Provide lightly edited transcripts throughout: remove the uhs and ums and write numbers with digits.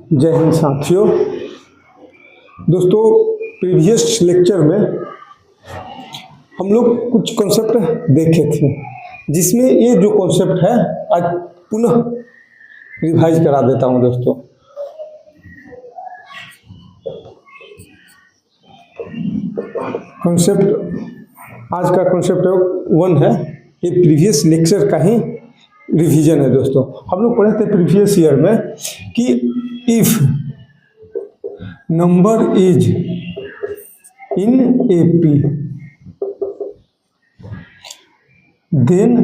जय हिंद साथियों। दोस्तों, प्रीवियस लेक्चर में हम लोग कुछ कॉन्सेप्ट देखे थे, जिसमें ये जो कॉन्सेप्ट है आज पुनः रिवाइज करा देता हूं दोस्तों। कॉन्सेप्ट आज का कॉन्सेप्ट 1 है, ये प्रीवियस लेक्चर का ही रिवीजन है दोस्तों। हम लोग पढ़े थे प्रीवियस ईयर में कि if number is in AP then,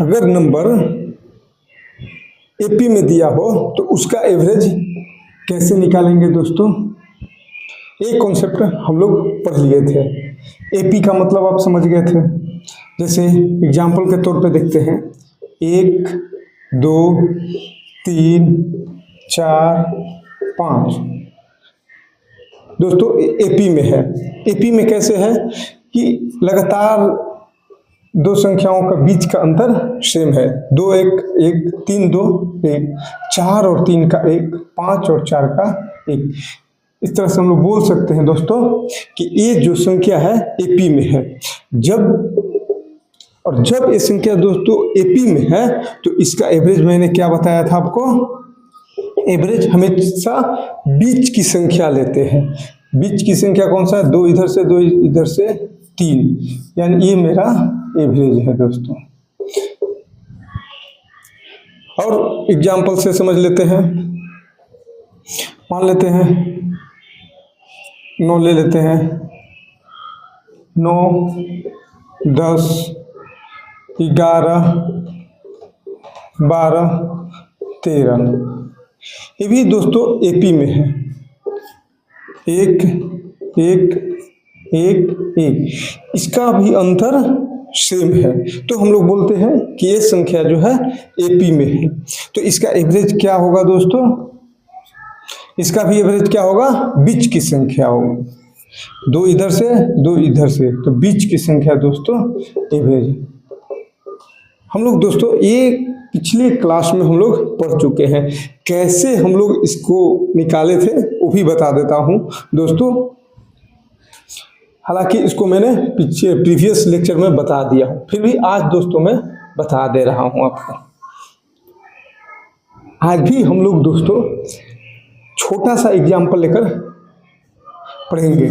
अगर नंबर एपी में दिया हो तो उसका एवरेज कैसे निकालेंगे दोस्तों। एक कॉन्सेप्ट हम लोग पढ़ लिए थे। एपी का मतलब आप समझ गए थे। जैसे एग्जाम्पल के तौर पे देखते हैं, 1 2 3 4 5 दोस्तों एपी में है। एपी में कैसे है कि लगातार दो संख्याओं का बीच का अंतर सेम है। 2 1 1 3 2 1, 4 और 3 का 1, 5 और 4 का 1। इस तरह से हम लोग बोल सकते हैं दोस्तों कि ये जो संख्या है एपी में है। जब ये संख्या दोस्तों एपी में है तो इसका एवरेज मैंने क्या बताया था आपको। एवरेज हमेशा बीच की संख्या लेते हैं। बीच की संख्या कौन सा है? 2 इधर से 2 इधर से 3, यानी ये मेरा एवरेज है दोस्तों। और एग्जाम्पल से समझ लेते हैं। मान लेते हैं 9 ले लेते हैं। 9 10 11 12 13, ये भी दोस्तों एपी में है। 1 1 1 1, इसका भी अंतर सेम है, तो हम लोग बोलते हैं कि ये संख्या जो है एपी में है। तो इसका एवरेज क्या होगा दोस्तों? इसका भी एवरेज क्या होगा? बीच की संख्या होगी। 2 इधर से 2 इधर से, तो बीच की संख्या दोस्तों एवरेज। हम लोग दोस्तों ये पिछले क्लास में हम लोग पढ़ चुके हैं। कैसे हम लोग इसको निकाले थे वो भी बता देता हूं दोस्तों। हालांकि इसको मैंने पीछे प्रीवियस लेक्चर में बता दिया हूं, फिर भी आज दोस्तों मैं बता दे रहा हूं आपको। आज भी हम लोग दोस्तों छोटा सा एग्जाम्पल लेकर पढ़ेंगे।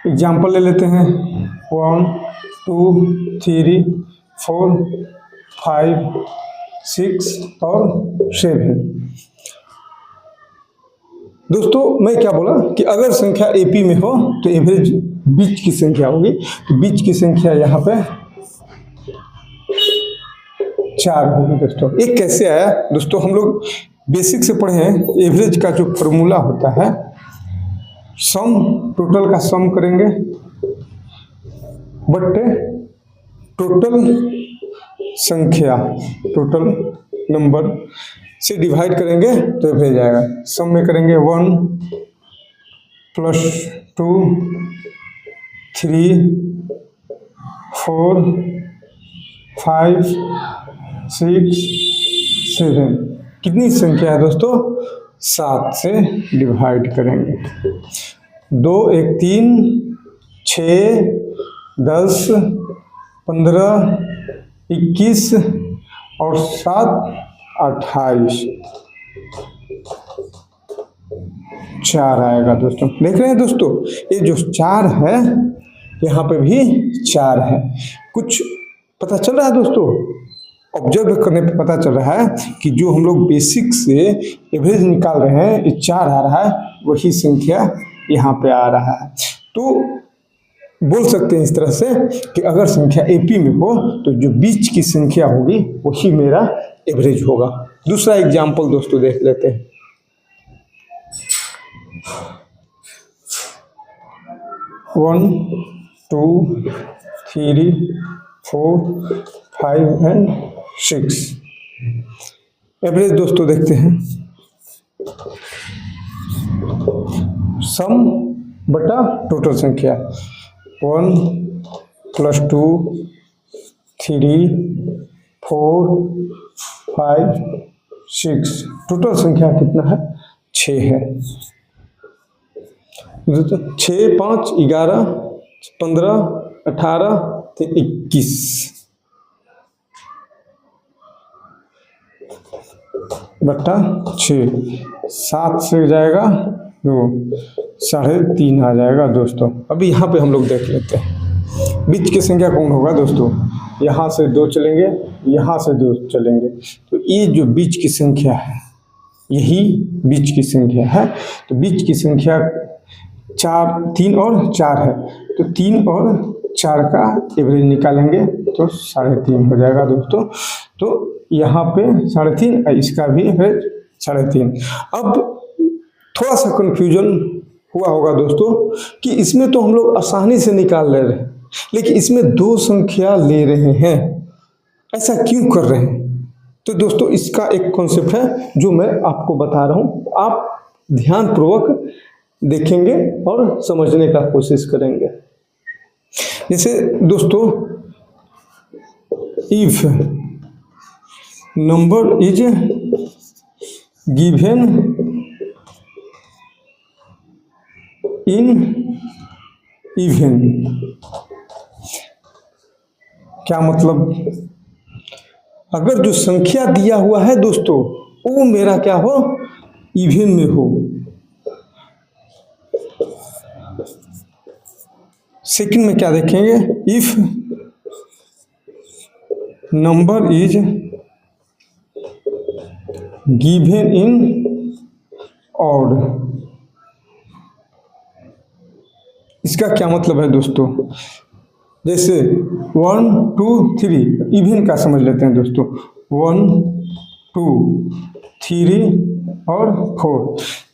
एग्जाम्पल ले लेते हैं 1 2 3 4 5 6 और 7। दोस्तों मैं क्या बोला कि अगर संख्या एपी में हो तो एवरेज बीच की संख्या होगी। तो बीच की संख्या यहाँ पे 4 होगी दोस्तों। एक कैसे आया दोस्तों? हम लोग बेसिक से पढ़े हैं। एवरेज का जो फॉर्मूला होता है, सम, टोटल का सम करेंगे बट्टे टोटल संख्या, टोटल नंबर से डिवाइड करेंगे तो एवरेज आएगा। सम में करेंगे 1 + 2 3 4 5 6 7, कितनी संख्या है दोस्तों? 7 से डिवाइड करेंगे। 2 1 3 6 10 15 21 और 7 28, 4 आएगा दोस्तों। देख रहे हैं दोस्तों, ये जो 4 है यहाँ पे भी 4 है। कुछ पता चल रहा है दोस्तों? ऑब्जर्व करने पे पता चल रहा है कि जो हम लोग बेसिक से एवरेज निकाल रहे हैं, ये 4 आ रहा है, वही संख्या यहाँ पे आ रहा है। तो बोल सकते हैं इस तरह से कि अगर संख्या एपी में हो तो जो बीच की संख्या होगी वही मेरा एवरेज होगा। दूसरा एग्जाम्पल दोस्तों देख लेते हैं। 1 2 3 4 5 and 6, एवरेज दोस्तों देखते हैं। सम बटा टोटल संख्या 1 + 2 3 4 5 6। टोटल संख्या कितना है? 6 है। 6, 5, 11, 15, 18, 21 बट्टा 6। 7 से जाएगा 2, 3.5 आ जाएगा दोस्तों। अभी यहाँ पे हम लोग देख लेते हैं बीच की संख्या कौन होगा दोस्तों। यहाँ से 2 चलेंगे, यहाँ से 2 चलेंगे, तो ये जो बीच की संख्या है यही बीच की संख्या है। तो बीच की संख्या 3 और 4 है, तो 3 और 4 का एवरेज निकालेंगे तो 3.5 हो जाएगा दोस्तों। तो यहाँ पे 3.5, इसका भी एवरेज 3.5। अब थोड़ा सा कंफ्यूजन हुआ होगा दोस्तों कि इसमें तो हम लोग आसानी से निकाल ले रहे हैं, लेकिन इसमें 2 संख्या ले रहे हैं, ऐसा क्यों कर रहे हैं? तो दोस्तों इसका एक कॉन्सेप्ट है जो मैं आपको बता रहा हूँ, आप ध्यानपूर्वक देखेंगे और समझने का कोशिश करेंगे। जैसे दोस्तों, if number is given in even, क्या मतलब? अगर जो संख्या दिया हुआ है दोस्तों वो मेरा क्या हो, इवन में हो। सेकंड में क्या देखेंगे, if number is given in odd, इसका क्या मतलब है दोस्तों? जैसे 1, 2, 3 इवन का समझ लेते हैं दोस्तों। 1, 2, 3 और 4,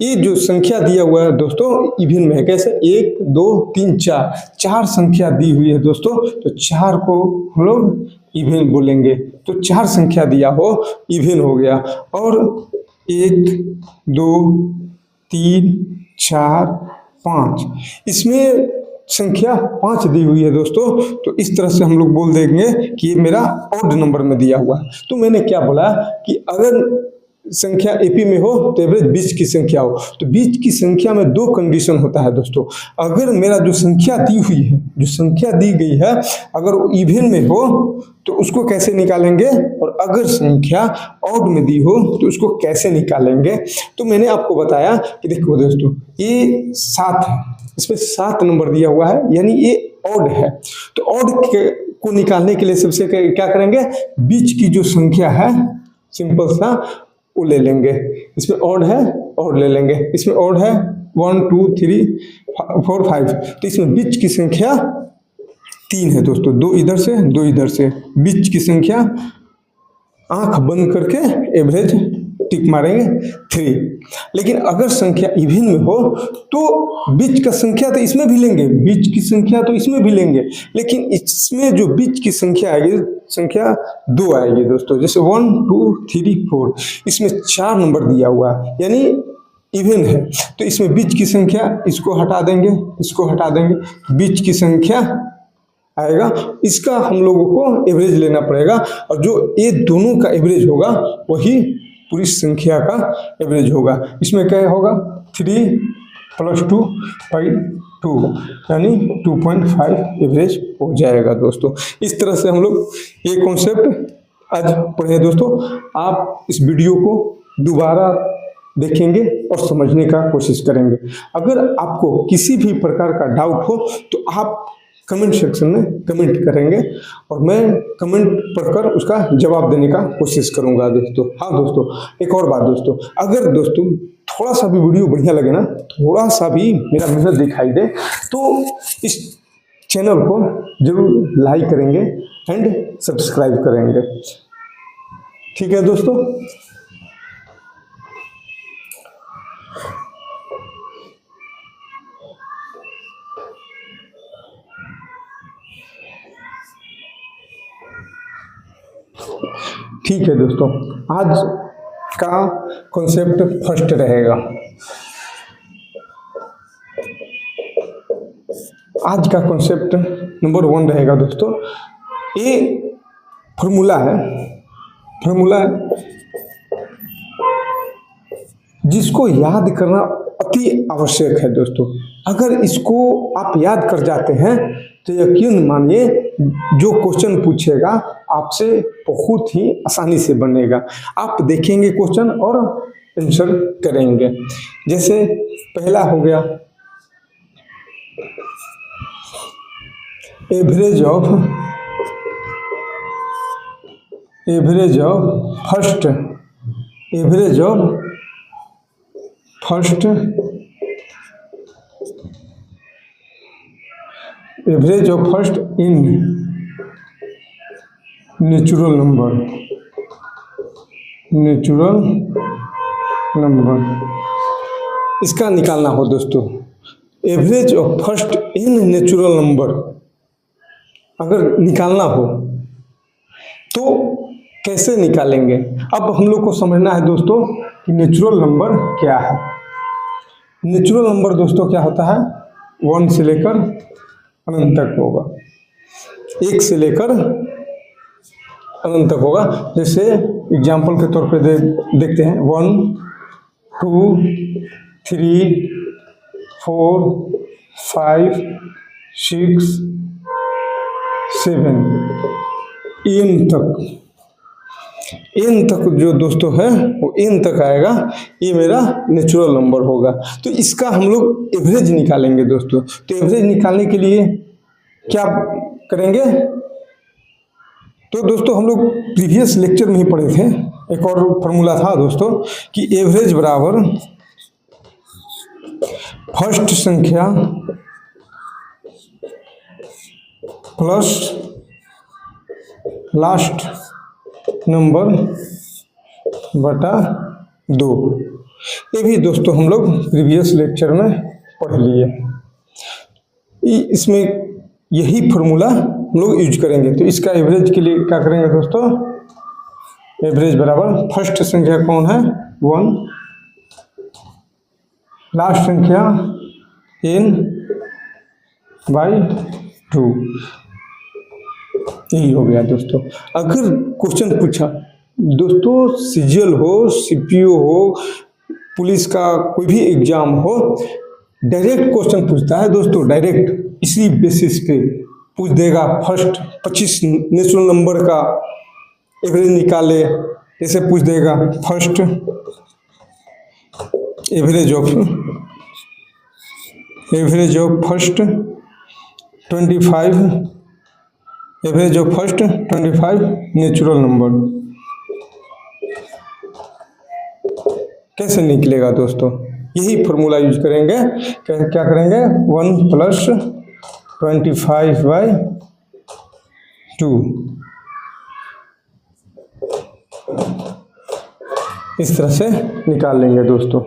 ये जो संख्या दिया हुआ है दोस्तों इवन में है। कैसे? 1, 2, 3, 4 संख्या दी हुई है दोस्तों, तो 4 को हम लोग इवन बोलेंगे। तो 4 संख्या दिया हो, इवन हो गया। और 1, 2, 3, 4, 5, इसमें संख्या 5 दी हुई है दोस्तों, तो इस तरह से हम लोग बोल देंगे कि ये मेरा ऑड नंबर में दिया हुआ है। तो मैंने क्या बोला कि अगर संख्या एपी में हो तो एवरेज बीच की संख्या हो। तो बीच की संख्या में 2 कंडीशन होता है दोस्तों। अगर मेरा जो संख्या दी हुई है, जो संख्या दी गई है, अगर वो इवन में हो तो उसको कैसे निकालेंगे, और अगर संख्या ऑड में दी हो तो उसको कैसे निकालेंगे। तो मैंने आपको बताया कि देखो दोस्तों, ये 7 है, इसमें 7 नंबर दिया हुआ है, यानी ये ऑड है। तो ऑड को निकालने के लिए सबसे क्या करेंगे, बीच की जो संख्या है सिंपल सा वो ले लेंगे। इसमें ऑड है, ऑड ले लेंगे। इसमें ऑड है 1, 2, 3, 4, 5, तो इसमें बीच की संख्या 3 है दोस्तों। 2 इधर से, 2 इधर से, बीच की संख्या आंख बंद करके एवरेज टिक मारेंगे 3। लेकिन अगर संख्या इवन में हो तो बीच का संख्या तो इसमें भी लेंगे, बीच की संख्या तो इसमें भी लेंगे, लेकिन इसमें जो बीच की संख्या आएगी, संख्या 2 आएगी दोस्तों। जैसे 1, 2, 3, 4, इसमें 4 नंबर दिया हुआ है, यानी इवन है। तो इसमें बीच की संख्या, इसको हटा देंगे, इसको हटा देंगे, बीच की संख्या आएगा, इसका हम लोगों को एवरेज लेना पड़ेगा। और जो ये दोनों का एवरेज होगा वही पूरी संख्या का एवरेज होगा। इसमें क्या होगा, 3 + 2 = 2, यानी 2.5 एवरेज हो जाएगा दोस्तों। इस तरह से हम लोग ये कॉन्सेप्ट आज पढ़े दोस्तों। आप इस वीडियो को दोबारा देखेंगे और समझने का कोशिश करेंगे। अगर आपको किसी भी प्रकार का डाउट हो तो आप कमेंट सेक्शन में कमेंट करेंगे और मैं कमेंट पढ़कर उसका जवाब देने का कोशिश करूंगा दोस्तों। हाँ दोस्तों, एक और बात दोस्तों, अगर दोस्तों थोड़ा सा भी वीडियो बढ़िया लगे ना, थोड़ा सा भी मेरा मेहनत दिखाई दे, तो इस चैनल को जरूर लाइक करेंगे एंड सब्सक्राइब करेंगे। ठीक है दोस्तों। ठीक है दोस्तों, आज का कॉन्सेप्ट फर्स्ट रहेगा। आज का कॉन्सेप्ट नंबर 1 रहेगा दोस्तों। ये फॉर्मूला है, जिसको याद करना अति आवश्यक है दोस्तों। अगर इसको आप याद कर जाते हैं तो यकीन मानिए जो क्वेश्चन पूछेगा आपसे बहुत ही आसानी से बनेगा। आप देखेंगे क्वेश्चन और आंसर करेंगे। जैसे पहला हो गया average of first in natural number इसका निकालना हो दोस्तों। Average of first in natural number अगर निकालना हो तो कैसे निकालेंगे। अब हम लोग को समझना है दोस्तों कि नेचुरल नंबर क्या है। नेचुरल नंबर दोस्तों क्या होता है, 1 से लेकर अनंत तक होगा, 1 से लेकर अनंत तक होगा। जैसे एग्जाम्पल के तौर पे देखते हैं 1 2 3 4 5 6 7 एन तक जो दोस्तों है वो एन तक आएगा, ये मेरा नेचुरल नंबर होगा। तो इसका हम लोग एवरेज निकालेंगे दोस्तों। तो एवरेज निकालने के लिए क्या करेंगे, तो दोस्तों हम लोग प्रीवियस लेक्चर में ही पढ़े थे, एक और फॉर्मूला था दोस्तों कि एवरेज बराबर फर्स्ट संख्या प्लस लास्ट नंबर बटा 2। ये भी दोस्तों हम लोग प्रीवियस लेक्चर में पढ़ लिए। इसमें यही फॉर्मूला हम लोग यूज करेंगे। तो इसका एवरेज के लिए क्या करेंगे दोस्तों, एवरेज बराबर फर्स्ट संख्या कौन है 1, लास्ट संख्या n/2, यही हो गया दोस्तों। अगर क्वेश्चन पूछा दोस्तों, सीजीएल हो, सीपीओ हो, पुलिस का कोई भी एग्जाम हो, डायरेक्ट क्वेश्चन पूछता है दोस्तों, डायरेक्ट इसी बेसिस पे पूछ देगा। फर्स्ट 25 नेचुरल नंबर का एवरेज निकाले, ऐसे पूछ देगा। First average of first 25 average of first 25 natural number कैसे निकलेगा दोस्तों, यही फॉर्मूला यूज करेंगे। क्या करेंगे 1 + 25/2, इस तरह से निकाल लेंगे दोस्तों।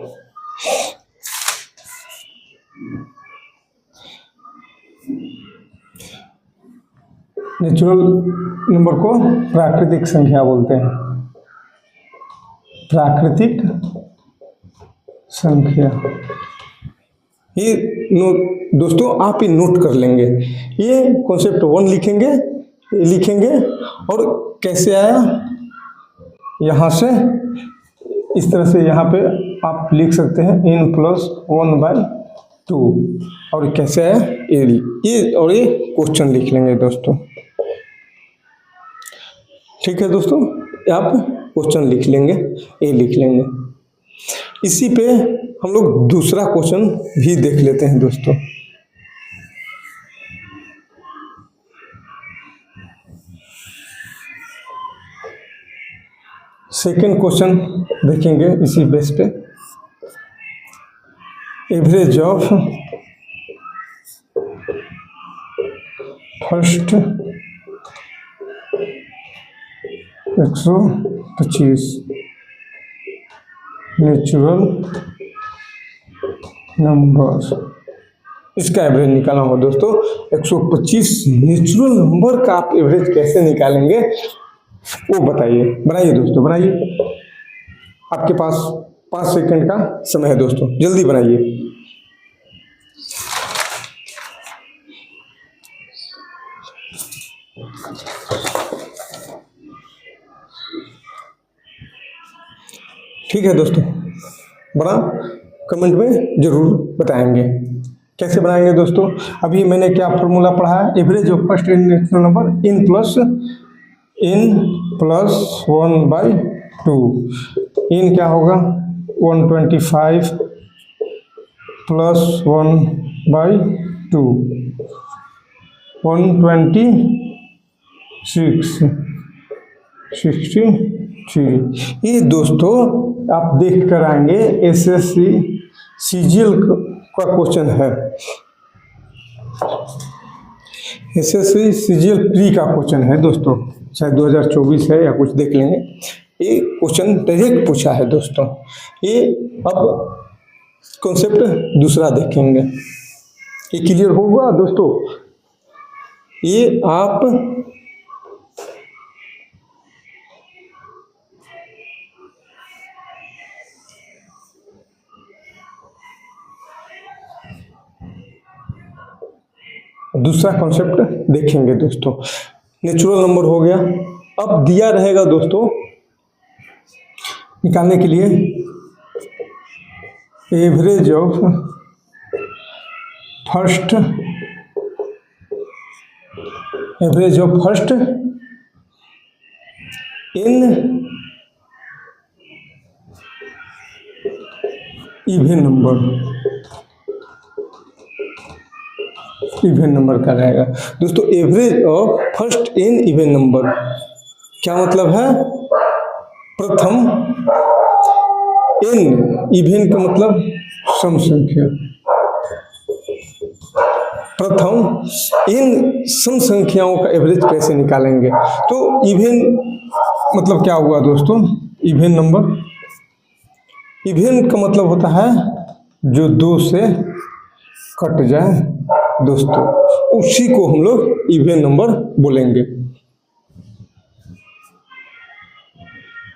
नेचुरल नंबर को प्राकृतिक संख्या बोलते हैं, प्राकृतिक संख्या। ये दोस्तों आप ही नोट कर लेंगे, ये कॉन्सेप्ट 1 लिखेंगे और कैसे आया यहाँ से, इस तरह से यहाँ पे आप लिख सकते हैं n + 1/2 और कैसे आया ये और ये क्वेश्चन लिख लेंगे दोस्तों। ठीक है दोस्तों, आप क्वेश्चन लिख लेंगे, ये लिख लेंगे। इसी पे हम लोग दूसरा क्वेश्चन भी देख लेते हैं दोस्तों। सेकेंड क्वेश्चन देखेंगे इसी बेस पे। Average of first 125 natural number, इसका एवरेज निकालना हो दोस्तों। 125 नेचुरल नंबर का आप एवरेज कैसे निकालेंगे वो बताइए। बनाइए दोस्तों, बनाइए, आपके पास 5 सेकंड का समय है दोस्तों, जल्दी बनाइए। ठीक है दोस्तों, बना कमेंट में जरूर बताएंगे। कैसे बनाएंगे दोस्तों, अभी मैंने क्या फॉर्मूला पढ़ा है, average of first n natural number n plus 1/2। N क्या होगा 125 प्लस 1/2 126 63। ये दोस्तों आप देख कर आएंगे, एसएससी सीजीएल का क्वेश्चन है, एसएससी सीजीएल प्री का क्वेश्चन है दोस्तों, शायद 2024 है या कुछ देख लेंगे। ये क्वेश्चन डायरेक्ट पूछा है दोस्तों। ये अब कॉन्सेप्ट दूसरा देखेंगे, ये क्लियर होगा दोस्तों। ये आप दूसरा कॉन्सेप्ट देखेंगे दोस्तों। नेचुरल नंबर हो गया, अब दिया रहेगा दोस्तों निकालने के लिए average of first in even number का रहेगा दोस्तों। Average of first in even number क्या मतलब है, प्रथम इन, इवन का मतलब सम संख्या, प्रथम इन सम संख्याओं का एवरेज कैसे निकालेंगे। तो इवन मतलब क्या हुआ दोस्तों, इवन नंबर, इवन का मतलब होता है जो 2 से कट जाए दोस्तों, उसी को हम लोग इवन नंबर बोलेंगे।